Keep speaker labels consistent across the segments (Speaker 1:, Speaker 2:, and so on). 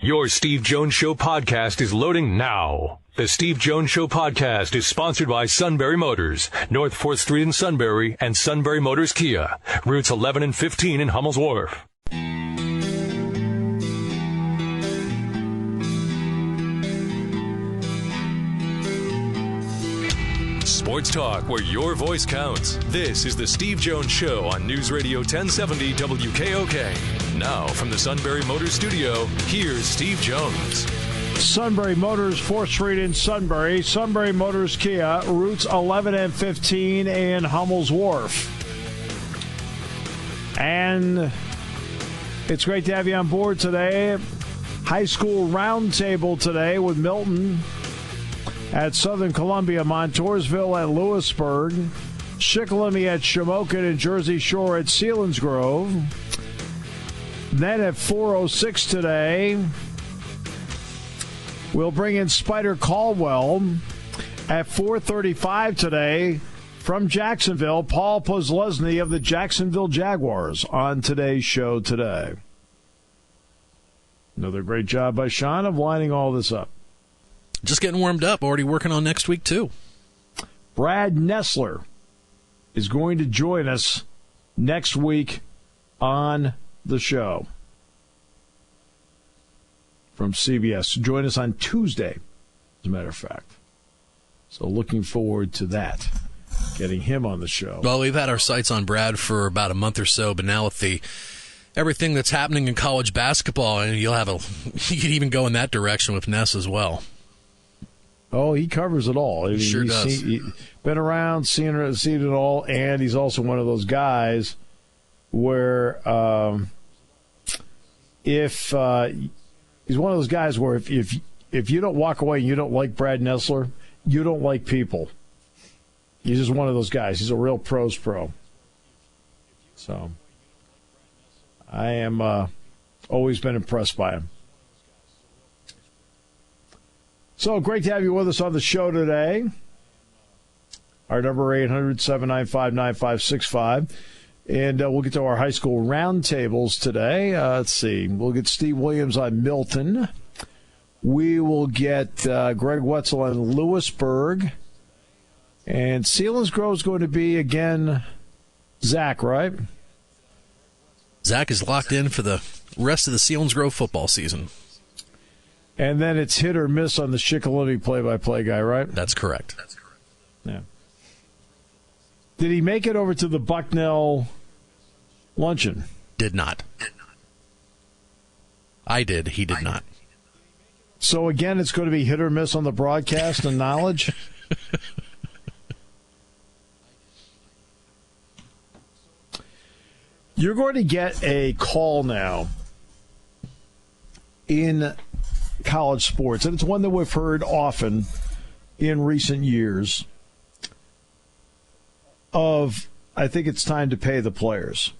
Speaker 1: Your Steve Jones Show podcast is loading now. The Steve Jones Show podcast is sponsored by Sunbury Motors, North 4th Street in Sunbury, and Sunbury Motors Kia, routes 11 and 15 in Hummel's Wharf. Sports talk where your voice counts. This is the Steve Jones Show on News Radio 1070 WKOK. Now from the Sunbury Motors studio, here's Steve Jones.
Speaker 2: Sunbury Motors, 4th Street in Sunbury. Sunbury Motors Kia, routes 11 and 15 in Hummel's Wharf. And it's great to have you on board today. High School Roundtable today with Milton at Southern Columbia, Montoursville at Lewisburg, Shikellamy at Shamokin, and Jersey Shore at Selinsgrove. Then at 4:06 today, we'll bring in Spider Caldwell. At 4:35 today, from Jacksonville, Paul Pozlesny of the Jacksonville Jaguars on today's show today. Another great job by Sean of lining all this up.
Speaker 3: Just getting warmed up, already working on next week, too.
Speaker 2: Brad Nessler is going to join us next week on the show from CBS. Join us on Tuesday, as a matter of fact. So looking forward to that, getting him on the show.
Speaker 3: Well, we've had our sights on Brad for about a month or so, but now with everything that's happening in college basketball, and you could even go in that direction with Ness as well.
Speaker 2: Oh, he covers it all.
Speaker 3: He sure does.
Speaker 2: He's been around, seen it all, and he's also one of those guys where he's one of those guys where if you don't walk away and you don't like Brad Nessler, you don't like people. He's just one of those guys. He's a real pros pro. So I am always been impressed by him. So great to have you with us on the show today. Our number 800-795-9565. And we'll get to our high school roundtables today. Let's see. We'll get Steve Williams on Milton. We will get Greg Wetzel on Lewisburg. And Selinsgrove is going to be, again, Zach, right?
Speaker 3: Zach is locked in for the rest of the Selinsgrove football season.
Speaker 2: And then it's hit or miss on the Shikellamy play-by-play guy, right?
Speaker 3: That's correct.
Speaker 2: Yeah. Did he make it over to the Bucknell luncheon?
Speaker 3: Did not. I did. He did not.
Speaker 2: So, again, it's going to be hit or miss on the broadcast and knowledge? You're going to get a call now in college sports, and it's one that we've heard often in recent years of, I think it's time to pay the players.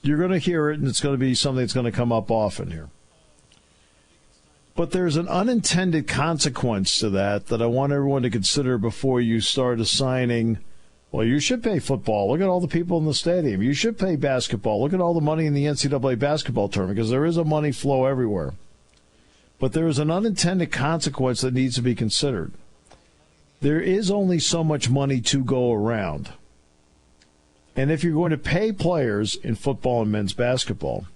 Speaker 2: You're going to hear it, and it's going to be something that's going to come up often here. But there's an unintended consequence to that I want everyone to consider before you start assigning, well, you should pay football. Look at all the people in the stadium. You should pay basketball. Look at all the money in the NCAA basketball tournament, because there is a money flow everywhere. But there is an unintended consequence that needs to be considered. There is only so much money to go around. And if you're going to pay players in football and men's basketball,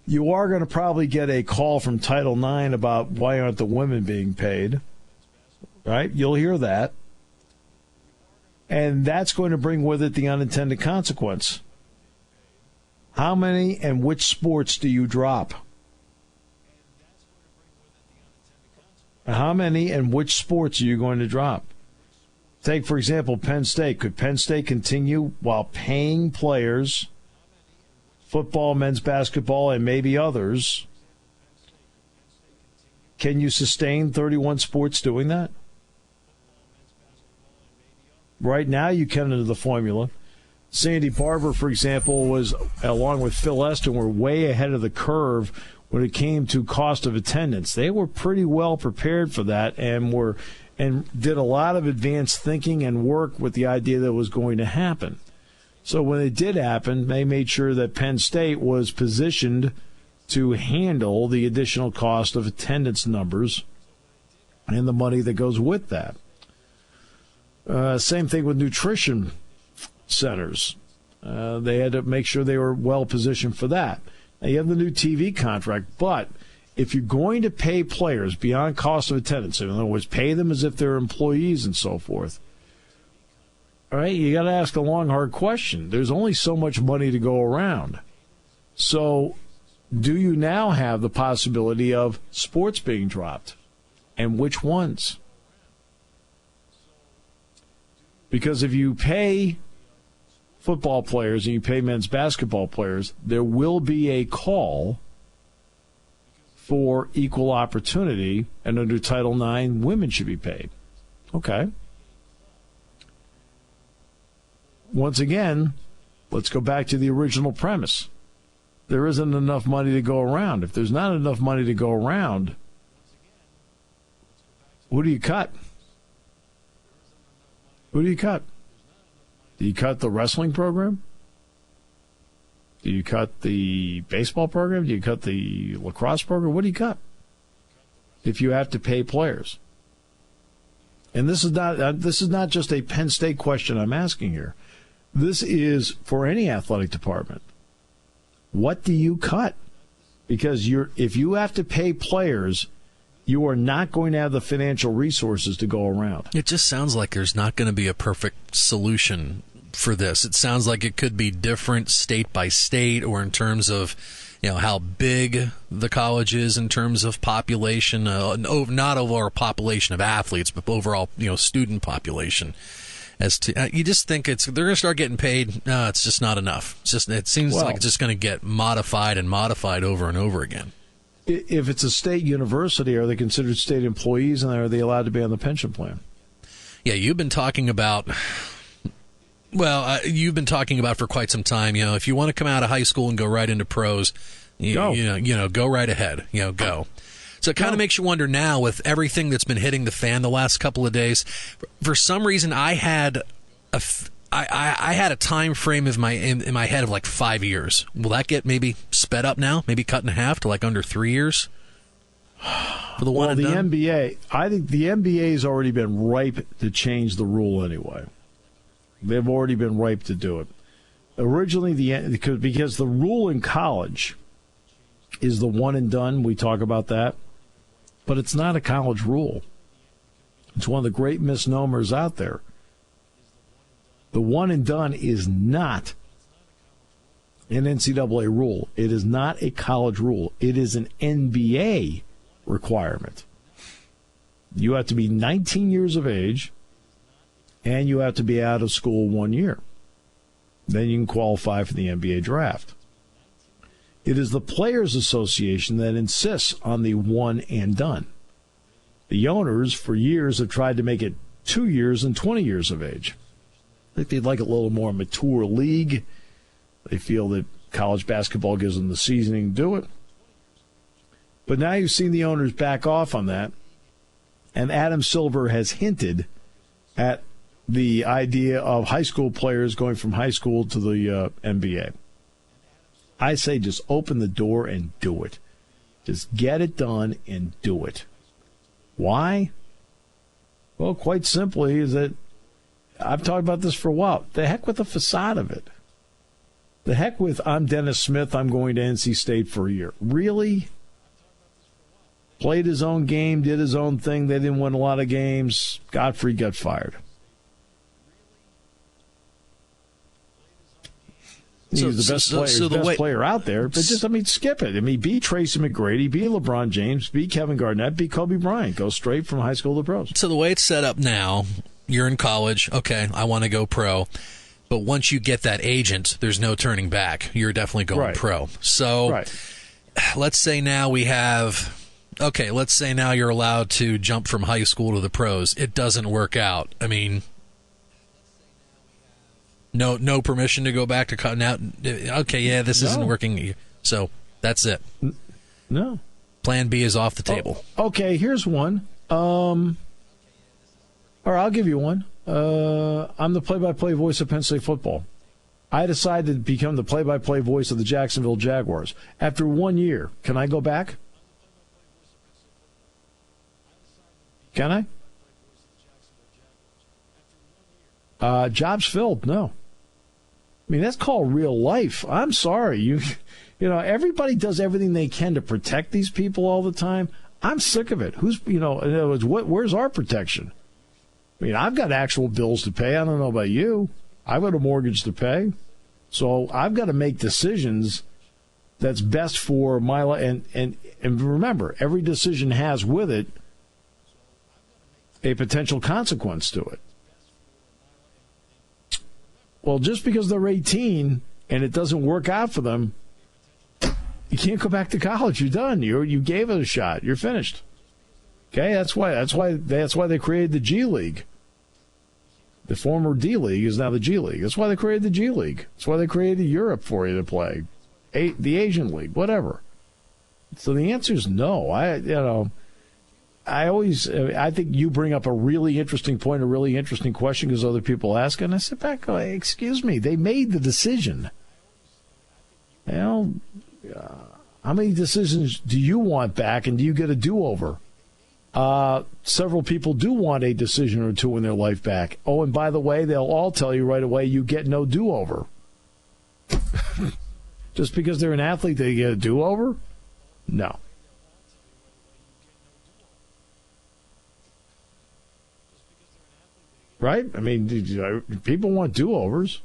Speaker 2: you are going to probably get a call from Title IX about why aren't the women being paid. Right? You'll hear that. And that's going to bring with it the unintended consequence. How many and which sports do you drop? How many and which sports are you going to drop? Take, for example, Penn State. Could Penn State continue while paying players, football, men's basketball, and maybe others? Can you sustain 31 sports doing that? Right now, you can under the formula. Sandy Barber, for example, was, along with Phil Eston, were way ahead of the curve when it came to cost of attendance. They were pretty well prepared for that and did a lot of advanced thinking and work with the idea that it was going to happen. So when it did happen, they made sure that Penn State was positioned to handle the additional cost of attendance numbers and the money that goes with that. Same thing with nutrition centers. They had to make sure they were well positioned for that. Now, you have the new TV contract, but if you're going to pay players beyond cost of attendance, in other words, pay them as if they're employees and so forth, all right, you got to ask a long, hard question. There's only so much money to go around. So do you now have the possibility of sports being dropped? And which ones? Because if you pay football players and you pay men's basketball players, there will be a call for equal opportunity, and under Title IX, women should be paid. Okay. Once again, let's go back to the original premise. There isn't enough money to go around. If there's not enough money to go around, who do you cut? Who do you cut? Do you cut the wrestling program? Do you cut the baseball program? Do you cut the lacrosse program? What do you cut if you have to pay players? And this is not just a Penn State question I'm asking here. This is for any athletic department. What do you cut? Because if you have to pay players, you are not going to have the financial resources to go around.
Speaker 3: It just sounds like there's not going to be a perfect solution for this. It sounds like it could be different state by state, or in terms of, how big the college is in terms of population, not overall population of athletes, but overall, student population. As to you just think they're going to start getting paid. No, it's just not enough. It seems like it's just going to get modified and modified over and over again.
Speaker 2: If it's a state university, are they considered state employees, and are they allowed to be on the pension plan?
Speaker 3: Yeah, you've been talking about. Well, you've been talking about for quite some time. If you want to come out of high school and go right into pros, go right ahead. Go. So it kind of makes you wonder now, with everything that's been hitting the fan the last couple of days. For some reason, I had a time frame in my head of like 5 years. Will that get maybe sped up now? Maybe cut in half to like under 3 years? For the one and done?
Speaker 2: NBA, I think the NBA has already been ripe to change the rule anyway. They've already been ripe to do it. Originally, because the rule in college is the one and done. We talk about that. But it's not a college rule. It's one of the great misnomers out there. The one and done is not an NCAA rule. It is not a college rule. It is an NBA requirement. You have to be 19 years of age, and you have to be out of school 1 year. Then you can qualify for the NBA draft. It is the Players Association that insists on the one and done. The owners, for years, have tried to make it 2 years and 20 years of age. I think they'd like a little more mature league. They feel that college basketball gives them the seasoning to do it. But now you've seen the owners back off on that, and Adam Silver has hinted at the idea of high school players going from high school to the NBA. I say just open the door and do it. Just get it done and do it. Why? Well, quite simply is that I've talked about this for a while. The heck with the facade of it. The heck with I'm Dennis Smith, I'm going to NC State for a year. Really? Played his own game, did his own thing. They didn't win a lot of games. Godfrey got fired. He's the best player out there, but skip it. Be Tracy McGrady, be LeBron James, be Kevin Garnett, be Kobe Bryant. Go straight from high school to pros.
Speaker 3: So the way it's set up now, you're in college. Okay, I want to go pro. But once you get that agent, there's no turning back. You're definitely going pro. So let's say now let's say now you're allowed to jump from high school to the pros. It doesn't work out. No permission to go back to cutting out. Okay, yeah, this isn't working. So that's it.
Speaker 2: No.
Speaker 3: Plan B is off the table.
Speaker 2: Okay, here's one. Or I'll give you one. I'm the play-by-play voice of Penn State football. I decided to become the play-by-play voice of the Jacksonville Jaguars. After 1 year, can I go back? Can I? Jobs filled, no. I mean, that's called real life. I'm sorry. You know, everybody does everything they can to protect these people all the time. I'm sick of it. In other words, where's our protection? I mean, I've got actual bills to pay. I don't know about you. I've got a mortgage to pay. So I've got to make decisions that's best for my life. And remember, every decision has with it a potential consequence to it. Well, just because they're 18 and it doesn't work out for them, you can't go back to college. You're done. You gave it a shot. You're finished. Okay, that's why they created the G League. The former D League is now the G League. That's why they created the G League. That's why they created Europe for you to play, the Asian League, whatever. So the answer is no. I think you bring up a really interesting point, a really interesting question because other people ask, and I sit back, go, hey, excuse me, they made the decision. How many decisions do you want back, and do you get a do-over? Several people do want a decision or two in their life back. Oh, and by the way, they'll all tell you right away you get no do-over. Just because they're an athlete, they get a do-over? No. Right? I mean, people want do-overs.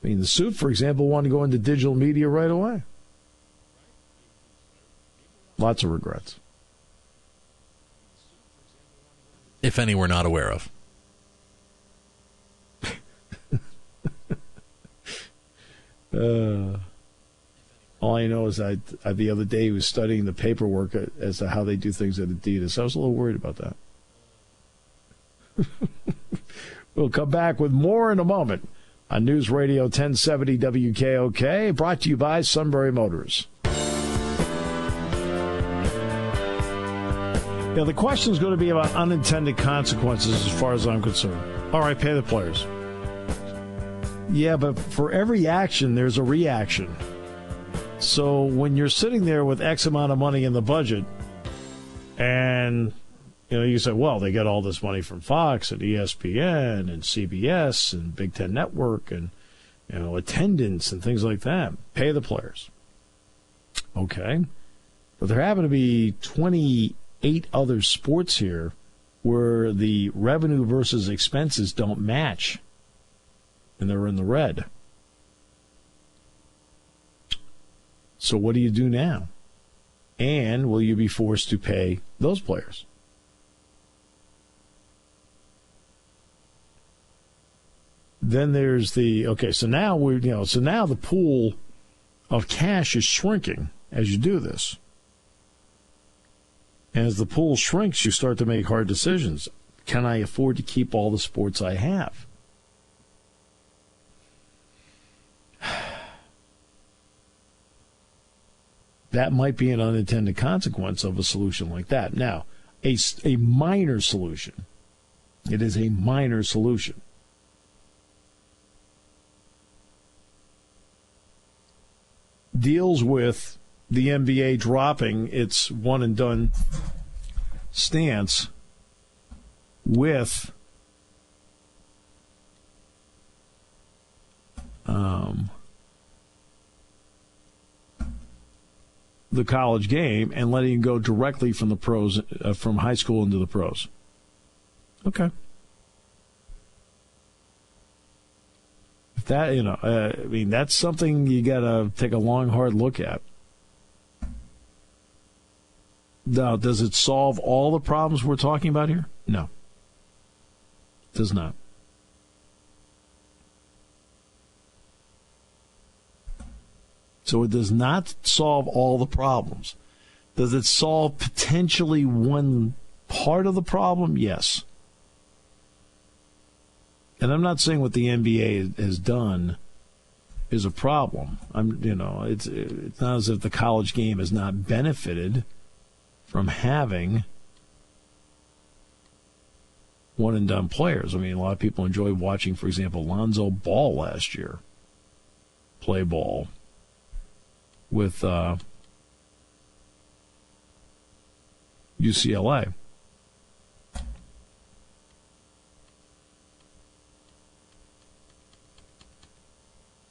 Speaker 2: I mean, the suit, for example, wanted to go into digital media right away. Lots of regrets.
Speaker 3: If any we're not aware of.
Speaker 2: All I know is I the other day was studying the paperwork as to how they do things at Adidas. I was a little worried about that. We'll come back with more in a moment on News Radio 1070 WKOK, brought to you by Sunbury Motors. Yeah, the question is going to be about unintended consequences as far as I'm concerned. All right, pay the players. Yeah, but for every action, there's a reaction. So when you're sitting there with X amount of money in the budget, and you say, well, they get all this money from Fox and ESPN and CBS and Big Ten Network and attendance and things like that. Pay the players. Okay. But there happen to be 28 other sports here where the revenue versus expenses don't match, and they're in the red. So what do you do now? And will you be forced to pay those players? Then there's so now now the pool of cash is shrinking as you do this. And as the pool shrinks, you start to make hard decisions. Can I afford to keep all the sports I have? That might be an unintended consequence of a solution like that. Now, a minor solution. It is a minor solution. Deals with the NBA dropping its one-and-done stance with the college game and letting it go directly from the pros, from high school into the pros. Okay. That, that's something you got to take a long, hard look at. Now, does it solve all the problems we're talking about here? No. It does not. So it does not solve all the problems. Does it solve potentially one part of the problem? Yes. And I'm not saying what the NBA has done is a problem. It's not as if the college game has not benefited from having one-and-done players. I mean, a lot of people enjoyed watching, for example, Lonzo Ball last year play ball with UCLA.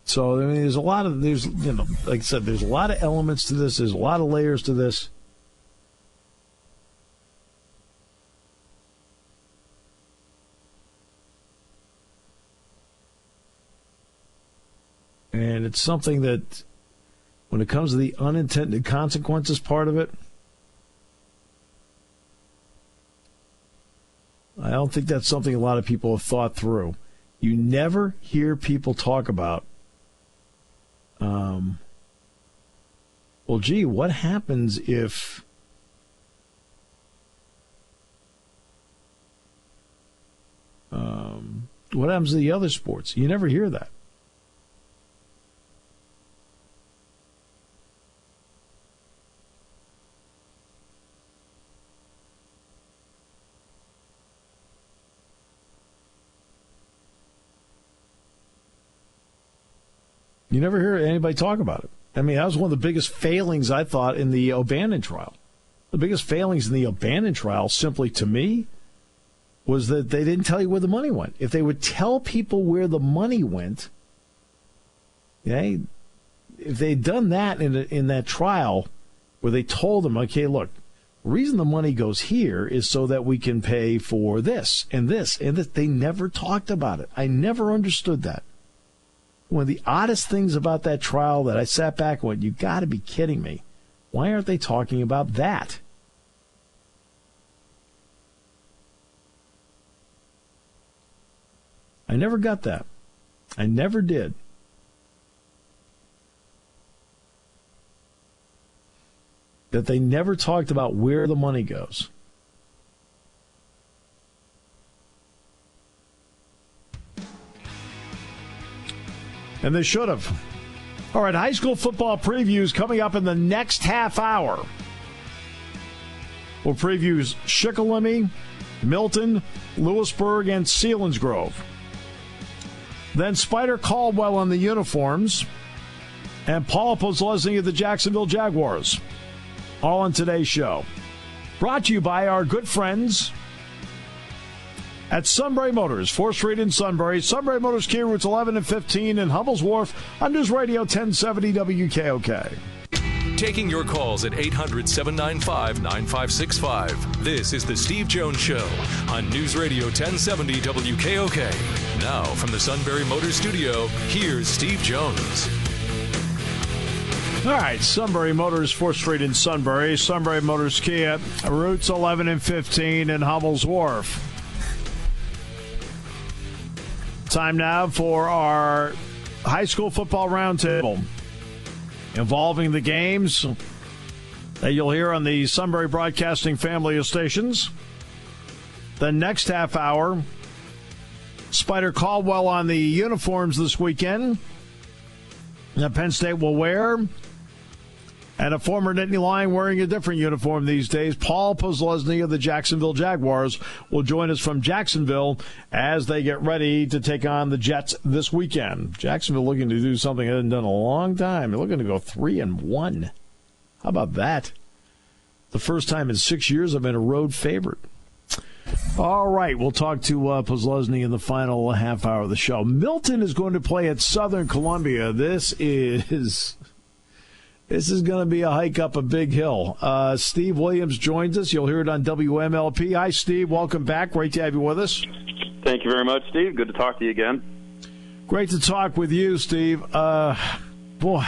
Speaker 2: So I mean, there's like I said, there's a lot of elements to this. There's a lot of layers to this. And it's something that, when it comes to the unintended consequences part of it, I don't think that's something a lot of people have thought through. You never hear people talk about, well, gee, what happens if what happens to the other sports? You never hear that. You never hear anybody talk about it. I mean, that was one of the biggest failings, I thought, in the O'Bannon trial. The biggest failings in the O'Bannon trial, simply to me, was that they didn't tell you where the money went. If they would tell people where the money went, okay, if they'd done that in that trial, where they told them, okay, look, the reason the money goes here is so that we can pay for this and this and this. They never talked about it. I never understood that. One of the oddest things about that trial that I sat back and went, you got to be kidding me. Why aren't they talking about that? I never got that. I never did. That they never talked about where the money goes. And they should have. All right, high school football previews coming up in the next half hour. We'll preview Shikellamy, Milton, Lewisburg, and Selinsgrove. Then Spider Caldwell on the uniforms, and Paul Poslesny of the Jacksonville Jaguars. All on today's show. Brought to you by our good friends at Sunbury Motors, 4th Street in Sunbury. Sunbury Motors Kia, routes 11 and 15 in Hummel's Wharf on News Radio 1070 WKOK.
Speaker 1: Taking your calls at 800-795-9565. This is the Steve Jones Show on News Radio 1070 WKOK. Now from the Sunbury Motors Studio, here's Steve Jones.
Speaker 2: All right, Sunbury Motors, 4th Street in Sunbury. Sunbury Motors Kia, routes 11 and 15 in Hummel's Wharf. Time now for our high school football roundtable involving the games that you'll hear on the Sunbury Broadcasting family of stations. The next half hour, Spider Caldwell on the uniforms this weekend that Penn State will wear. And a former Nittany Lion wearing a different uniform these days, Paul Poslesny of the Jacksonville Jaguars, will join us from Jacksonville as they get ready to take on the Jets this weekend. Jacksonville looking to do something they haven't done in a long time. They're looking to go 3-1. How about that? The first time in 6 years I've been a road favorite. All right, we'll talk to Poslesny in the final half hour of the show. Milton is going to play at Southern Columbia. This is going to be a hike up a big hill. Steve Williams joins us. You'll hear it on WMLP. Hi, Steve. Welcome back. Great to have you with us.
Speaker 4: Thank you very much, Steve. Good to talk to you again.
Speaker 2: Great to talk with you, Steve. Boy. All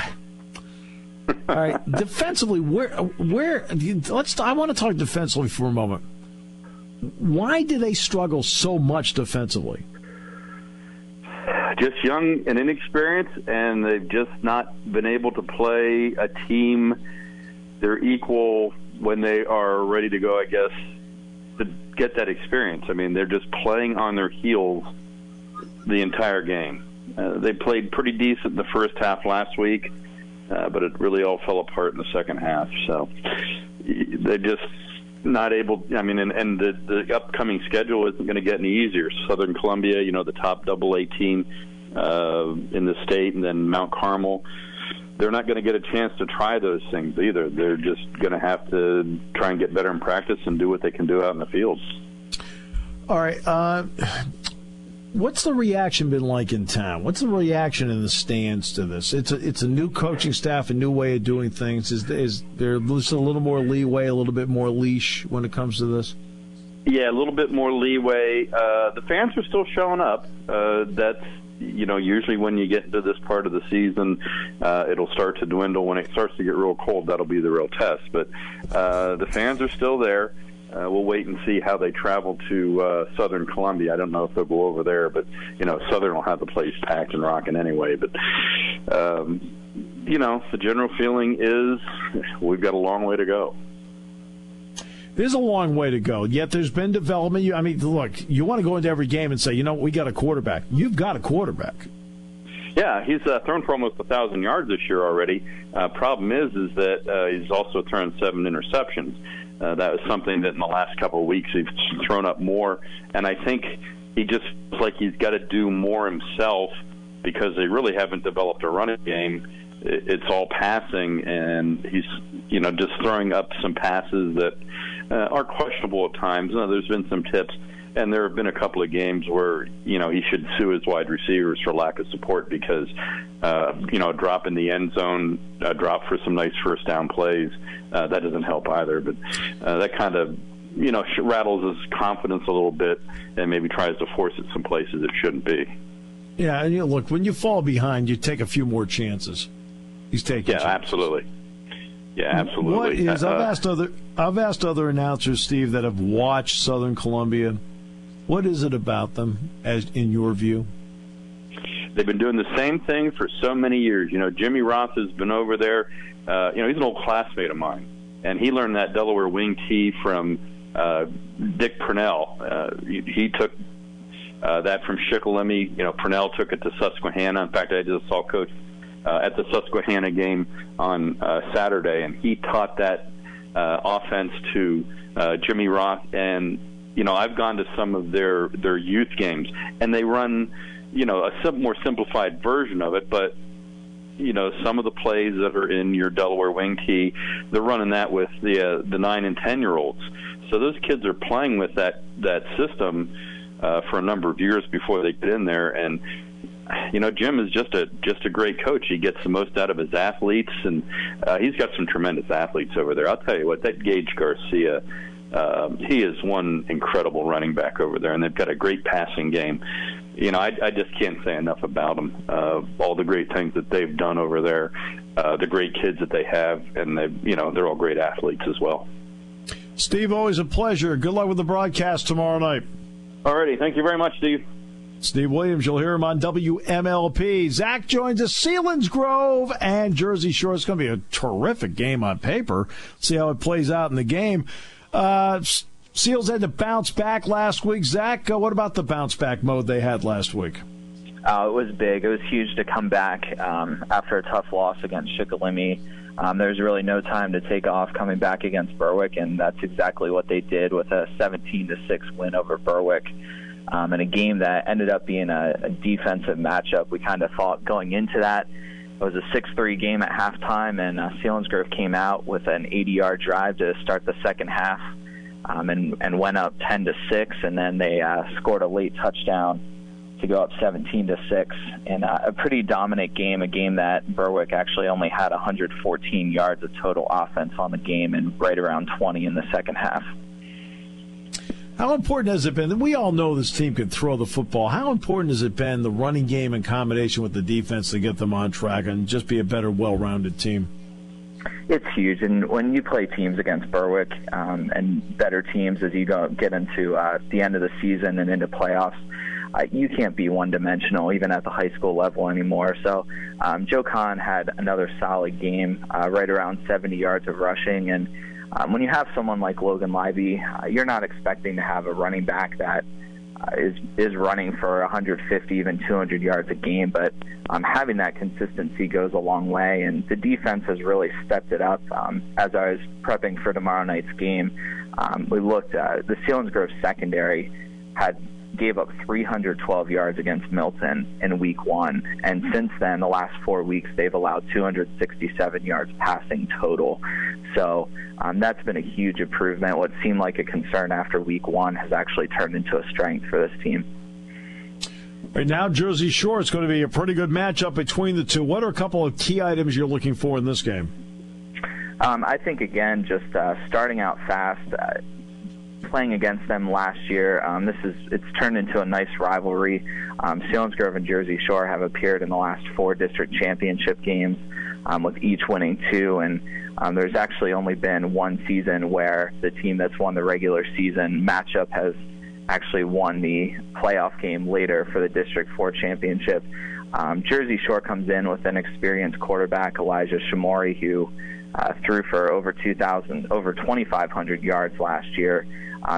Speaker 2: right. Defensively, I want to talk defensively for a moment. Why do they struggle so much defensively?
Speaker 4: Just young and inexperienced, and they've just not been able to play a team their equal when they are ready to go, I guess, to get that experience. I mean, they're just playing on their heels the entire game. They played pretty decent the first half last week, but it really all fell apart in the second half. So they just not able. I mean, and the upcoming schedule isn't going to get any easier. Southern Columbia, the top AA team in the state, and then Mount Carmel. They're not going to get a chance to try those things either. They're just going to have to try and get better in practice and do what they can do out in the field.
Speaker 2: All right. What's the reaction been like in town? What's the reaction in the stands to this? It's a new coaching staff, a new way of doing things. Is there just a little more leeway, a little bit more leash when it comes to this?
Speaker 4: Yeah, a little bit more leeway. The fans are still showing up. That's usually when you get into this part of the season, it'll start to dwindle. When it starts to get real cold, that'll be the real test. But the fans are still there. We'll wait and see how they travel to Southern Columbia. I don't know if they'll go over there, but Southern will have the place packed and rocking anyway. But the general feeling is we've got a long way to go.
Speaker 2: There's a long way to go, yet there's been development. Look, you want to go into every game and say, we got a quarterback. You've got a quarterback.
Speaker 4: Yeah, he's thrown for almost 1,000 yards this year already. Problem is that he's also thrown 7 interceptions. That was something that in the last couple of weeks he's thrown up more, and I think he just feels like he's got to do more himself because they really haven't developed a running game. It's all passing, and he's just throwing up some passes that are questionable at times. There's been some tips, and there have been a couple of games where he should sue his wide receivers for lack of support because a drop in the end zone, a drop for some nice first down plays, that doesn't help either. But that kind of rattles his confidence a little bit and maybe tries to force it some places it shouldn't be.
Speaker 2: Yeah, and look, when you fall behind, you take a few more chances. He's taking chances.
Speaker 4: Absolutely. Yeah, absolutely.
Speaker 2: What is I've asked other announcers, Steve, that have watched Southern Columbia. What is it about them, as in your view?
Speaker 4: They've been doing the same thing for so many years. Jimmy Roth has been over there. He's an old classmate of mine, and he learned that Delaware wing tee from Dick Purnell. He took that from Shikellamy. Purnell took it to Susquehanna. In fact, I just saw Coach at the Susquehanna game on Saturday, and he taught that offense to Jimmy Roth. And I've gone to some of their youth games, and they run a more simplified version of it, but some of the plays that are in your Delaware wing tee, they're running that with the 9 and 10-year-olds. So those kids are playing with that system for a number of years before they get in there. And Jim is just a great coach. He gets the most out of his athletes, and he's got some tremendous athletes over there. I'll tell you what, that Gage Garcia, he is one incredible running back over there, and they've got a great passing game. I just can't say enough about them. All the great things that they've done over there, the great kids that they have, and they're all great athletes as well.
Speaker 2: Steve, always a pleasure. Good luck with the broadcast tomorrow night.
Speaker 4: All righty. Thank you very much, Steve.
Speaker 2: Steve Williams, you'll hear him on WMLP. Zach joins us, Selinsgrove and Jersey Shore. It's going to be a terrific game on paper. See how it plays out in the game. Seals had to bounce back last week. Zach, what about the bounce-back mode they had last week?
Speaker 5: It was big. It was huge to come back after a tough loss against Shikellamy. There's really no time to take off coming back against Berwick, and that's exactly what they did with a 17-6 win over Berwick. In a game that ended up being a defensive matchup. We kind of thought going into that it was a 6-3 game at halftime, and Selinsgrove came out with an 80-yard drive to start the second half and went up 10-6, and then they scored a late touchdown to go up 17-6 in a pretty dominant game, a game that Berwick actually only had 114 yards of total offense on the game and right around 20 in the second half.
Speaker 2: How important has it been? We all know this team can throw the football. How important has it been, the running game in combination with the defense, to get them on track and just be a better, well-rounded team?
Speaker 5: It's huge. And when you play teams against Berwick and better teams as you get into the end of the season and into playoffs, you can't be one-dimensional even at the high school level anymore. So Joe Kahn had another solid game, right around 70 yards of rushing. And when you have someone like Logan Livey, you're not expecting to have a running back that is running for 150, even 200 yards a game, but having that consistency goes a long way, and the defense has really stepped it up. As I was prepping for tomorrow night's game, we looked at the Selinsgrove secondary gave up 312 yards against Milton in week 1, and since then, the last 4 weeks, they've allowed 267 yards passing total. So that's been a huge improvement. What seemed like a concern after week 1 has actually turned into a strength for this team.
Speaker 2: Right now, Jersey Shore, it's going to be a pretty good matchup between the two. What are a couple of key items you're looking for in this game?
Speaker 5: I think, again, just starting out fast. Playing against them last year, it's turned into a nice rivalry. Selinsgrove and Jersey Shore have appeared in the last 4 district championship games, with each winning 2, and there's actually only been 1 season where the team that's won the regular season matchup has actually won the playoff game later for the District 4 championship. Jersey Shore comes in with an experienced quarterback, Elijah Shamori, who threw for over 2,500 yards last year.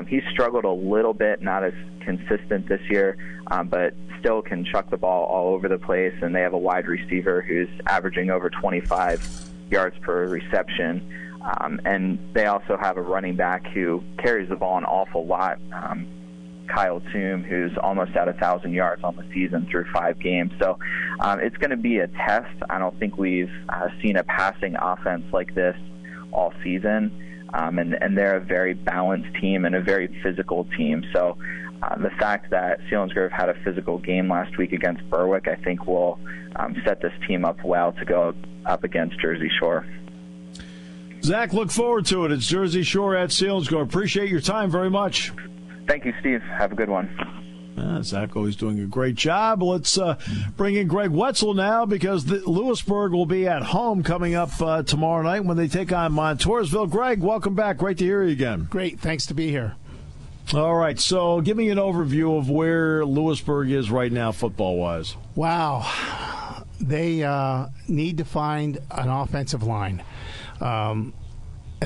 Speaker 5: He's struggled a little bit, not as consistent this year, but still can chuck the ball all over the place, and they have a wide receiver who's averaging over 25 yards per reception. And they also have a running back who carries the ball an awful lot, Kyle Toome, who's almost at 1,000 yards on the season through 5 games. So it's going to be a test. I don't think we've seen a passing offense like this all season. And they're a very balanced team and a very physical team. So the fact that Selinsgrove had a physical game last week against Berwick, I think will set this team up well to go up against Jersey Shore.
Speaker 2: Zach, look forward to it. It's Jersey Shore at Selinsgrove. Appreciate your time very much.
Speaker 5: Thank you, Steve. Have a good one.
Speaker 2: Zach always doing a great job. Let's bring in Greg Wetzel now, because Lewisburg will be at home coming up tomorrow night when they take on Montoursville. Greg, welcome back. Great to hear you again.
Speaker 6: Great. Thanks to be here.
Speaker 2: All right. So give me an overview of where Lewisburg is right now football-wise.
Speaker 6: Wow. They need to find an offensive line. And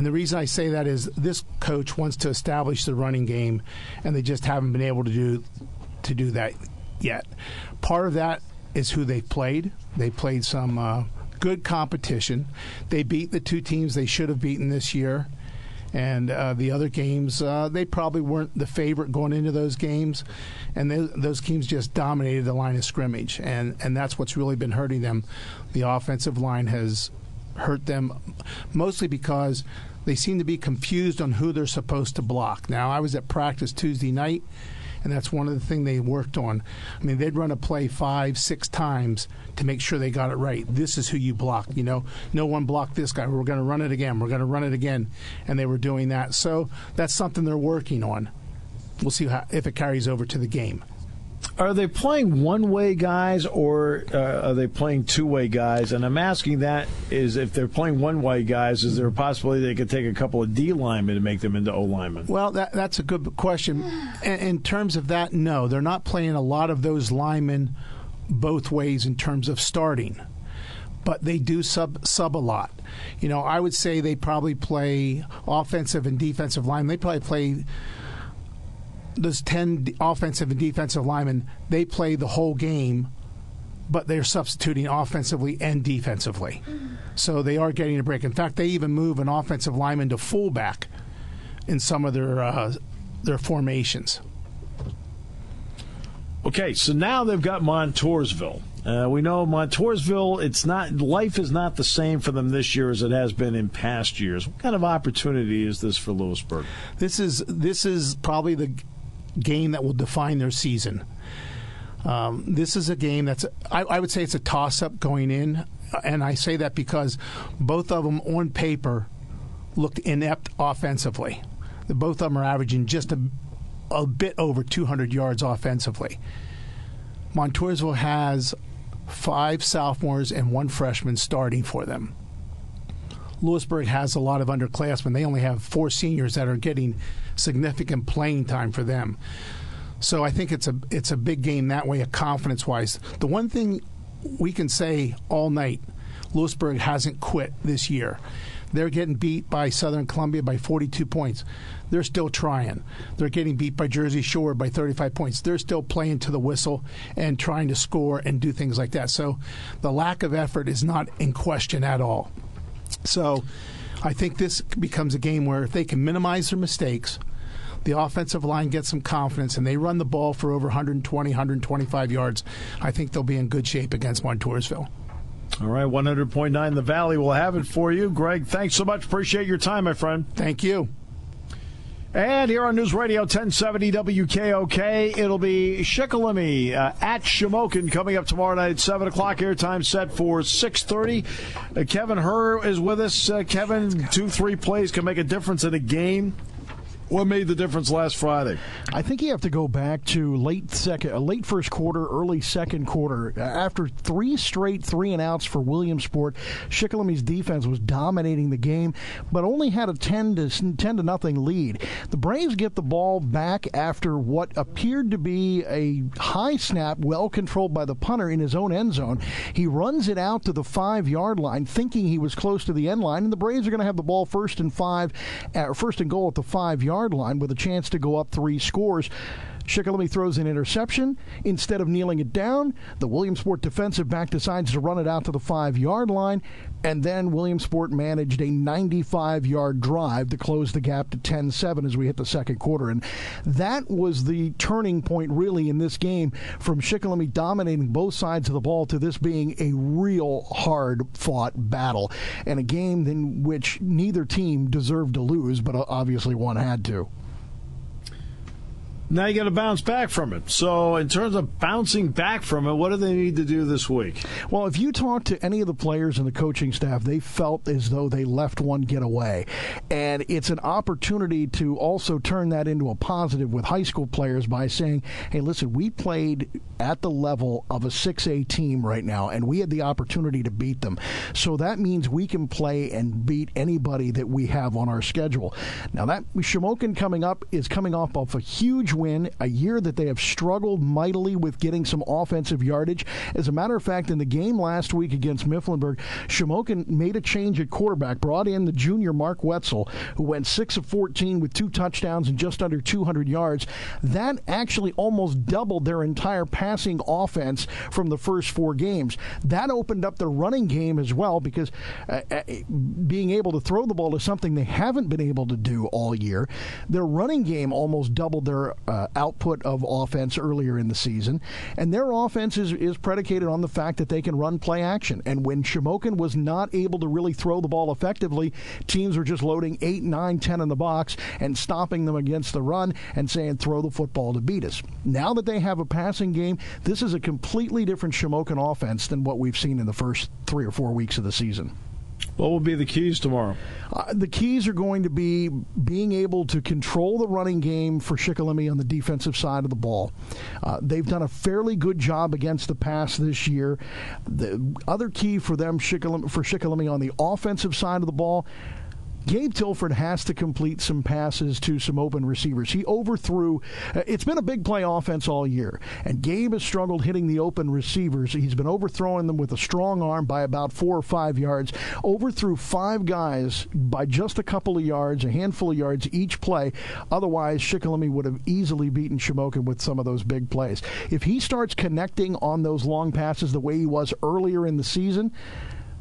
Speaker 6: the reason I say that is this coach wants to establish the running game, and they just haven't been able to do that yet. Part of that is who they've played. They played some good competition. They beat the 2 teams they should have beaten this year. And the other games, they probably weren't the favorite going into those games. And those teams just dominated the line of scrimmage. And that's what's really been hurting them. The offensive line has hurt them mostly because they seem to be confused on who they're supposed to block. Now, I was at practice Tuesday night, and that's one of the things they worked on. I mean, they'd run a play 5-6 times to make sure they got it right. This is who you block. No one blocked this guy. We're going to run it again. We're going to run it again. And they were doing that. So that's something they're working on. We'll see if it carries over to the game.
Speaker 2: Are they playing one-way guys, or are they playing two-way guys? And I'm asking that is, if they're playing one-way guys, is there a possibility they could take a couple of D linemen and make them into O linemen?
Speaker 6: Well, that's a good question. In terms of that, no. They're not playing a lot of those linemen both ways in terms of starting. But they do sub a lot. I would say they probably play offensive and defensive linemen. They probably play those 10 offensive and defensive linemen. They play the whole game, but they're substituting offensively and defensively. So they are getting a break. In fact, they even move an offensive lineman to fullback in some of their formations.
Speaker 2: Okay, so now they've got Montoursville. We know Montoursville, life is not the same for them this year as it has been in past years. What kind of opportunity is this for Lewisburg?
Speaker 6: This is probably the game that will define their season. This is a game that's, I would say it's a toss-up going in, and I say that because both of them on paper looked inept offensively. Both of them are averaging just a bit over 200 yards offensively. Montoursville has 5 sophomores and 1 freshman starting for them. Lewisburg has a lot of underclassmen. They only have 4 seniors that are getting significant playing time for them. So I think it's a big game that way, confidence-wise. The one thing we can say all night, Lewisburg hasn't quit this year. They're getting beat by Southern Columbia by 42 points. They're still trying. They're getting beat by Jersey Shore by 35 points. They're still playing to the whistle and trying to score and do things like that. So the lack of effort is not in question at all. So I think this becomes a game where if they can minimize their mistakes, the offensive line gets some confidence, and they run the ball for over 120, 125 yards, I think they'll be in good shape against Montoursville.
Speaker 2: All right, 100.9 The Valley will have it for you. Greg, thanks so much. Appreciate your time, my friend.
Speaker 6: Thank you.
Speaker 2: And here on News Radio 1070 WKOK, it'll be Shikellamy at Shamokin coming up tomorrow night at 7 o'clock. Airtime set for 6:30. Kevin Herr is with us. Kevin, 2-3 plays can make a difference in a game. What made the difference last Friday?
Speaker 7: I think you have to go back to late first quarter, early second quarter. After 3 straight 3-and-outs for Williamsport, Shikillamy's defense was dominating the game, but only had a 10-0 lead. The Braves get the ball back after what appeared to be a high snap, well controlled by the punter in his own end zone. He runs it out to the 5-yard line, thinking he was close to the end line, and the Braves are going to have the ball first and goal at the 5-yard line with a chance to go up 3 scores. Shikellamy throws an interception. Instead of kneeling it down, the Williamsport defensive back decides to run it out to the 5-yard line, and then Williamsport managed a 95-yard drive to close the gap to 10-7 as we hit the second quarter. And that was the turning point, really, in this game, from Shikellamy dominating both sides of the ball to this being a real hard-fought battle, and a game in which neither team deserved to lose, but obviously one had to.
Speaker 2: Now you got to bounce back from it. So in terms of bouncing back from it, what do they need to do this week?
Speaker 7: Well, if you talk to any of the players and the coaching staff, they felt as though they left one get away. And it's an opportunity to also turn that into a positive with high school players by saying, hey, listen, we played at the level of a 6A team right now, and we had the opportunity to beat them. So that means we can play and beat anybody that we have on our schedule. Now, that Shamokin coming up is coming off of a huge win, a year that they have struggled mightily with getting some offensive yardage. As a matter of fact, in the game last week against Mifflinburg, Shamokin made a change at quarterback, brought in the junior Mark Wetzel, who went 6 of 14 with 2 touchdowns and just under 200 yards. That actually almost doubled their entire passing offense from the first 4 games. That opened up the running game as well, because being able to throw the ball is something they haven't been able to do all year. Their running game almost doubled their output of offense earlier in the season, and their offense is predicated on the fact that they can run play action. And when Shamokin was not able to really throw the ball effectively, teams were just loading 8, 9, 10 in the box and stopping them against the run and saying, throw the football to beat us. Now that they have a passing game, this is a completely different Shamokin offense than what we've seen in the first 3 or 4 weeks of the season.
Speaker 2: What will be the keys tomorrow?
Speaker 7: The keys are going to be being able to control the running game for Shikellamy on the defensive side of the ball. They've done a fairly good job against the pass this year. The other key for them, for Shikellamy on the offensive side of the ball, Gabe Tilford has to complete some passes to some open receivers. He overthrew. It's been a big play offense all year, and Gabe has struggled hitting the open receivers. He's been overthrowing them with a strong arm by about 4 or 5 yards. Overthrew 5 guys by just a couple of yards, a handful of yards each play. Otherwise, Shikellamy would have easily beaten Shamokin with some of those big plays. If he starts connecting on those long passes the way he was earlier in the season,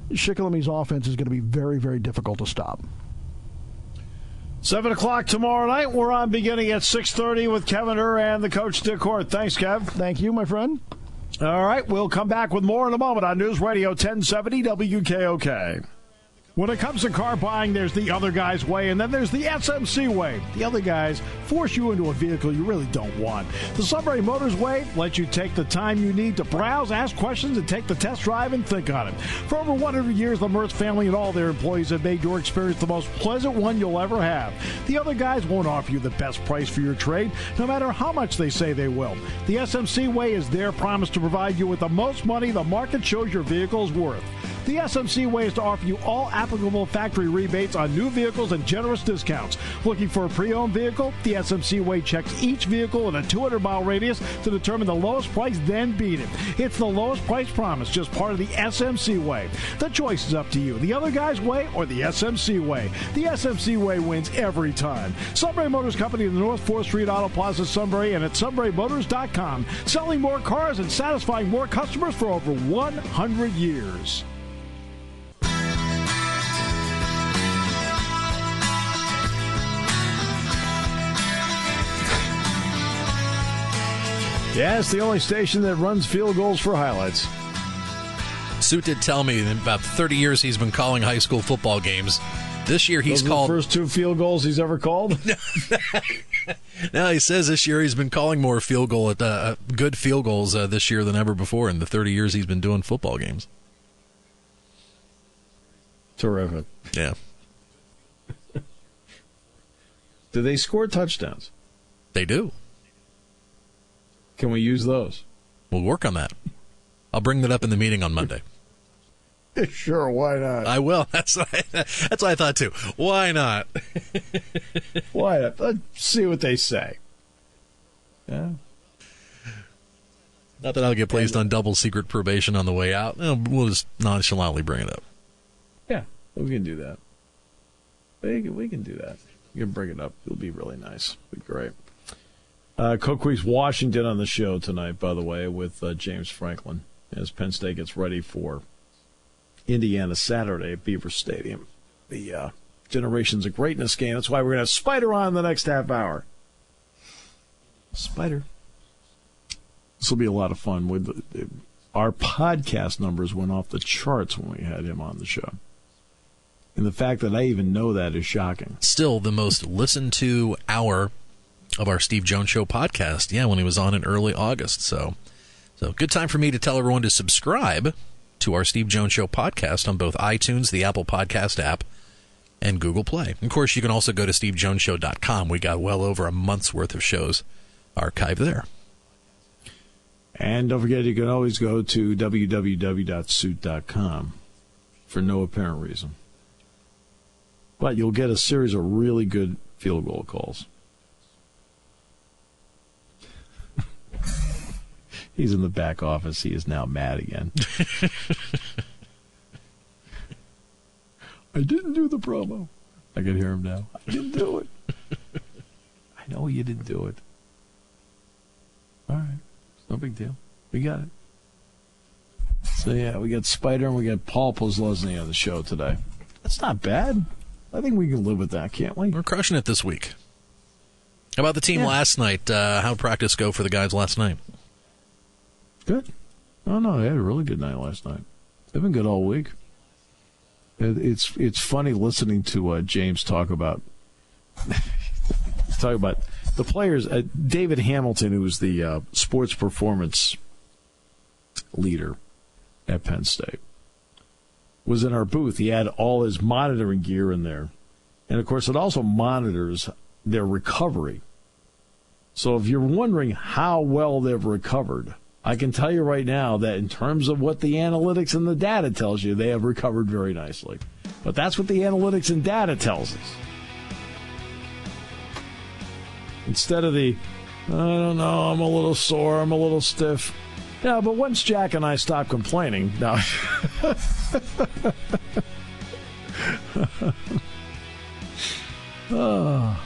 Speaker 7: Shikillamy's offense is going to be very, very difficult to stop.
Speaker 2: 7 o'clock tomorrow night. We're on beginning at 6:30 with Kevin Herr and the coach, Dick Hort. Thanks, Kev.
Speaker 7: Thank you, my friend.
Speaker 2: All right, we'll come back with more in a moment on News Radio 1070 WKOK. When it comes to car buying, there's the other guy's way, and then there's the SMC way. The other guys force you into a vehicle you really don't want. The Sunbury Motors way lets you take the time you need to browse, ask questions, and take the test drive and think on it. For over 100 years, the Mertz family and all their employees have made your experience the most pleasant one you'll ever have. The other guys won't offer you the best price for your trade, no matter how much they say they will. The SMC way is their promise to provide you with the most money the market shows your vehicle is worth. The SMC way is to offer you all applicable factory rebates on new vehicles and generous discounts. Looking for a pre-owned vehicle? The SMC way checks each vehicle in a 200-mile radius to determine the lowest price, then beat it. It's the lowest price promise, just part of the SMC way. The choice is up to you, the other guy's way or the SMC way. The SMC way wins every time. Sunbury Motors Company in the North 4th Street Auto Plaza, Sunbury, and at sunburymotors.com. Selling more cars and satisfying more customers for over 100 years. Yeah, it's the only station that runs field goals for highlights.
Speaker 3: Suit did tell me in about 30 years he's been calling high school football games. This year he's called...
Speaker 2: the first 2 field goals he's ever called?
Speaker 3: No, he says this year he's been calling more good field goals this year than ever before in the 30 years he's been doing football games.
Speaker 2: Terrific.
Speaker 3: Yeah.
Speaker 2: Do they score touchdowns?
Speaker 3: They do.
Speaker 2: Can we use those?
Speaker 3: We'll work on that. I'll bring that up in the meeting on Monday.
Speaker 2: Sure, why not?
Speaker 3: I will. That's what I thought, too. Why not?
Speaker 2: Why not? Let's see what they say. Yeah.
Speaker 3: Not that I'll get placed on double secret probation on the way out. We'll just nonchalantly bring it up.
Speaker 2: Yeah, we can do that. We can do that. You can bring it up. It'll be really nice. It'll be great. Cook Weeks Washington on the show tonight, by the way, with James Franklin, as Penn State gets ready for Indiana Saturday at Beaver Stadium. The Generations of Greatness game. That's why we're going to have Spider on the next half hour. Spider. This will be a lot of fun. Our podcast numbers went off the charts when we had him on the show. And the fact that I even know that is shocking.
Speaker 3: Still the most listened to hour of our Steve Jones Show podcast. Yeah, when he was on in early August. So good time for me to tell everyone to subscribe to our Steve Jones Show podcast on both iTunes, the Apple Podcast app, and Google Play. Of course, you can also go to stevejoneshow.com. We got well over a month's worth of shows archived there.
Speaker 2: And don't forget, you can always go to www.suit.com for no apparent reason. But you'll get a series of really good field goal calls. He's in the back office. He is now mad again. I didn't do the promo. I can hear him now. I didn't do it. I know you didn't do it. All right. It's no big deal. We got it. So, yeah, we got Spider and we got Paul Pozlesny on the show today. That's not bad. I think we can live with that, can't we?
Speaker 3: We're crushing it this week. How about the team last night? How'd practice go for the guys last night?
Speaker 2: Good. Oh, no, they had a really good night last night. They've been good all week. It's funny listening to James talk about the players. David Hamilton, who was the sports performance leader at Penn State, was in our booth. He had all his monitoring gear in there. And, of course, it also monitors their recovery. So if you're wondering how well they've recovered, I can tell you right now that in terms of what the analytics and the data tells you, they have recovered very nicely. But that's what the analytics and data tells us. Instead of the, I don't know, I'm a little sore, I'm a little stiff. Yeah, but once Jack and I stop complaining, now... Oh.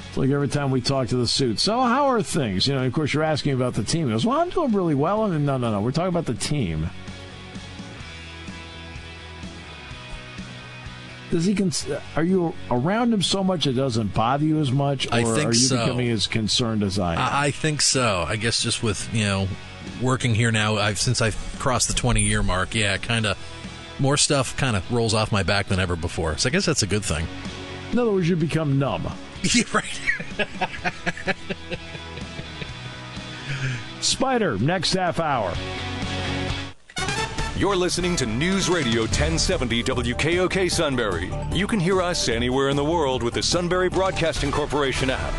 Speaker 2: It's like every time we talk to the suit. So how are things? You know, of course, you're asking about the team. He goes, well, I'm doing really well. And no. We're talking about the team. Does he? Are you around him so much it doesn't bother you as much? Or
Speaker 3: I think
Speaker 2: are you
Speaker 3: so.
Speaker 2: Becoming as concerned as I am?
Speaker 3: I think so. I guess just with, working here now, since I've crossed the 20-year mark, kind of more stuff kind of rolls off my back than ever before. So I guess that's a good thing.
Speaker 2: In other words, you become numb.
Speaker 3: Yeah, right.
Speaker 2: Spider, next half hour.
Speaker 1: You're listening to News Radio 1070 WKOK Sunbury. You can hear us anywhere in the world with the Sunbury Broadcasting Corporation app.